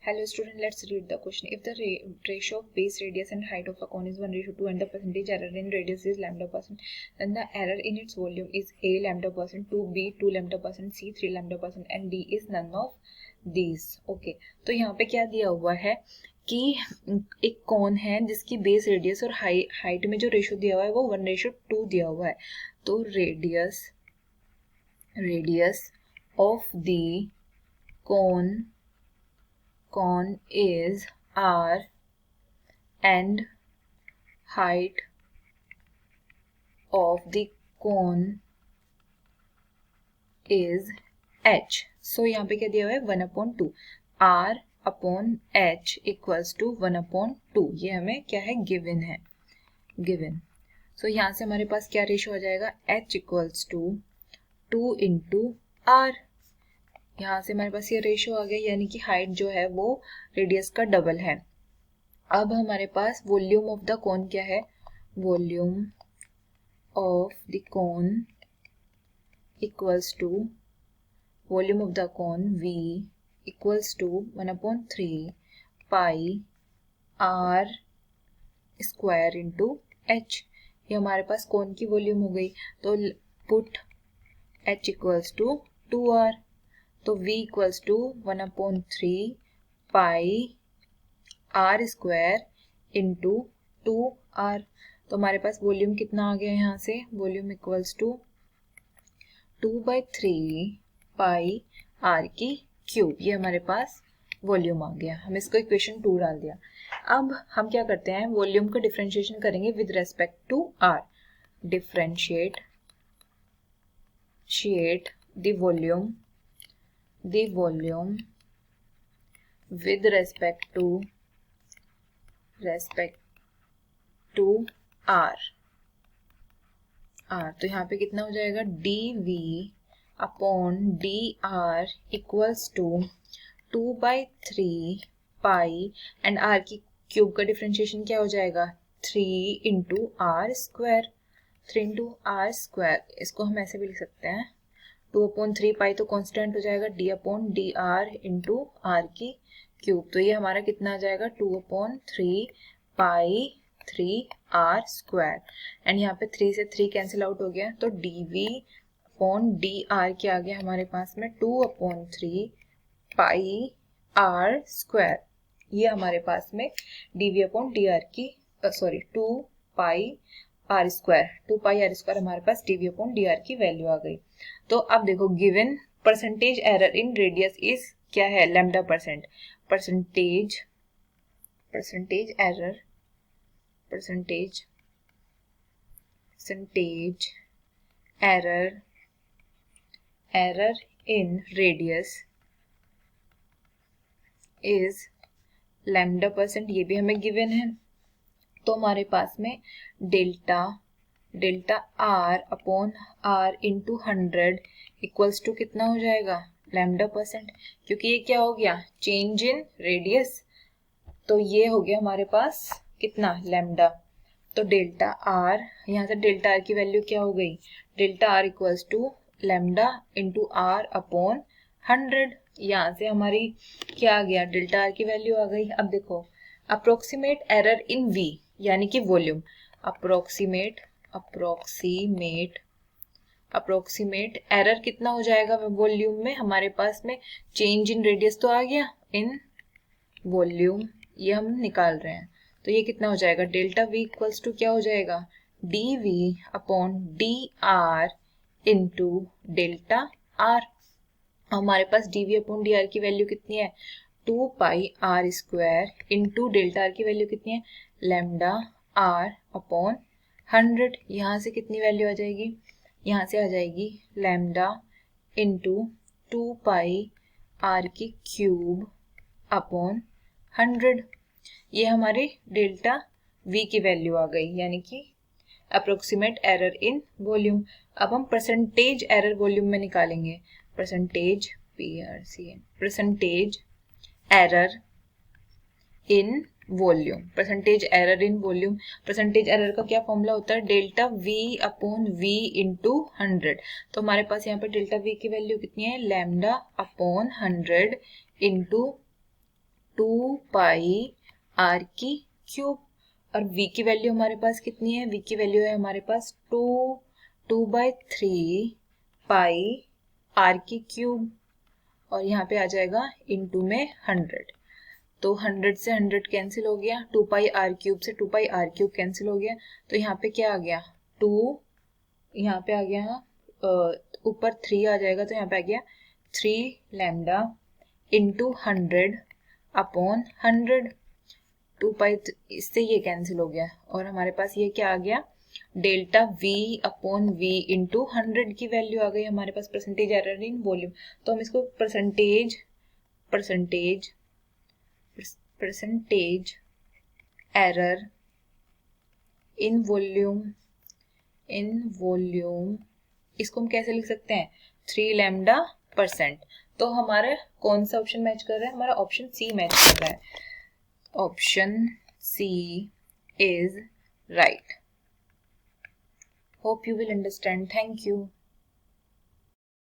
Hello student, let's read the question. If the ratio of base radius and height of a cone is 1:2 and the percentage error in radius is lambda%, then the error in its volume is a lambda%, 2b 2 lambda%, c 3 lambda%, and d is none of these. Okay, तो यहाँ पे क्या दिया हुआ है कि एक कौन है जिसकी बेस रेडियस और हाइट में जो रेशियो दिया हुआ है वो 1:2 दिया हुआ है. तो radius of the cone is r and height of the cone is h. So यहाँ पे क्या दिया हुआ है 1/2 r upon h equals to 1/2. ये हमें क्या है गिवन है, गिवन. सो यहाँ से हमारे पास क्या रेशियो आ जाएगा h equals to 2 into r. यहाँ से हमारे पास ये रेशियो आ गया, यानी कि हाइट जो है वो रेडियस का डबल है. अब हमारे पास वॉल्यूम ऑफ द कोन क्या है, volume of the cone equals to volume of the cone v equals to 1/3 pi r square into h. ये हमारे पास कोन की वॉल्यूम हो गई. तो put h equals to 2r. तो v equals to 1/3 pi r square into 2r. तो हमारे पास वॉल्यूम कितना आ गया यहाँ से, volume equals to 2/3 pi r की क्यूब. ये हमारे पास वॉल्यूम आ गया. हम इसको इक्वेशन 2 डाल दिया. अब हम क्या करते हैं, वॉल्यूम का डिफरेंशिएशन करेंगे with respect to r. Differentiate the volume with respect to r. तो यहाँ पे कितना हो जाएगा dv upon dr equals to 2/3 pi and r की क्यूब का डिफरेंशिएशन क्या हो जाएगा 3 into r square. 3 into r square, इसको हम ऐसे भी लिख सकते हैं 2/3 पाई तो कांस्टेंट हो जाएगा d upon d r into r की क्यूब. तो ये हमारा कितना आ जाएगा 2/3 पाई 3r स्क्वायर. एंड यहाँ पे 3 से 3 कैंसिल आउट हो गया, तो dv अपॉन dr क्या आ गया हमारे पास में 2/3 पाई r स्क्वायर. ये हमारे पास में dv अपॉन dr की 2 पाई r स्क्वायर हमारे पास dv अपॉन dr की वैल्यू आ गई. तो अब देखो given percentage error in radius is क्या है lambda%. Percentage error in radius is lambda%. ये भी हमें गिवन है. तो हमारे पास में delta r upon r into 100 equals to कितना हो जाएगा लैम्डा%, क्योंकि ये क्या हो गया चेंज इन रेडियस. तो ये हो गया हमारे पास कितना लैम्डा. तो डेल्टा r, यहाँ से डेल्टा r की वैल्यू क्या हो गई, delta r equals to lambda into r upon 100. यहाँ से हमारी क्या आ गया डेल्टा r की वैल्यू आ गई. अब देखो अप्रोक्सीमेट एरर इन v यानी कि वॉल्यूम. अप्रोक्सीमेट एरर कितना हो जाएगा वॉल्यूम में, हमारे पास में चेंज इन रेडियस तो आ गया, इन वॉल्यूम ये हम निकाल रहे हैं. तो ये कितना हो जाएगा डेल्टा v इक्वल्स टू क्या हो जाएगा dv upon dr into delta r. हमारे पास dv अपॉन dr की वैल्यू कितनी है 2 पाई r square into delta r की वैल्यू कितनी है लैम्डा r अपॉन 100. यहाँ से कितनी वैल्यू आ जाएगी, यहाँ से आ जाएगी लैम्डा इंटू 2 पाई r की क्यूब अपॉन 100. ये हमारे डेल्टा v की वैल्यू आ गई, यानी कि अप्रोक्सीमेट एरर इन वॉल्यूम. अब हम परसेंटेज एरर वॉल्यूम में निकालेंगे. Percentage error in volume. Percentage error का क्या फॉर्मूला होता है delta v upon v into 100. तो हमारे पास यहाँ पर डेल्टा v की वैल्यू कितनी है लैम्डा अपॉन 100 इंटू 2πr की क्यूब। और v की वैल्यू हमारे पास कितनी है? v की वैल्यू है हमारे पास 2/3 पाई r की क्यूब, और यहाँ पे आ जाएगा इनटू में 100। तो 100 से 100 कैंसिल हो गया, 2πr³ से 2πr³ कैंसिल हो गया, तो यहाँ पे क्या आ गया? 2, यहाँ पे आ गया ऊपर 3 आ जाएगा, तो यहाँ पे आ गया 3 लैम्डा इंटू 100 अपॉन 100। 2π इससे ये कैंसिल हो गया, और हमारे पास ये क्या आ गया? Delta v upon v into 100 की वैल्यू आ गई हमारे पास, परसेंटेज एरर इन वॉल्यूम। तो हम इसको परसेंटेज एरर इन वॉल्यूम, इसको हम कैसे लिख सकते हैं? 3 λ%। तो हमारा कौन सा ऑप्शन मैच कर रहा है? हमारा ऑप्शन सी मैच कर रहा है। Option c is right. Hope you will understand. Thank you.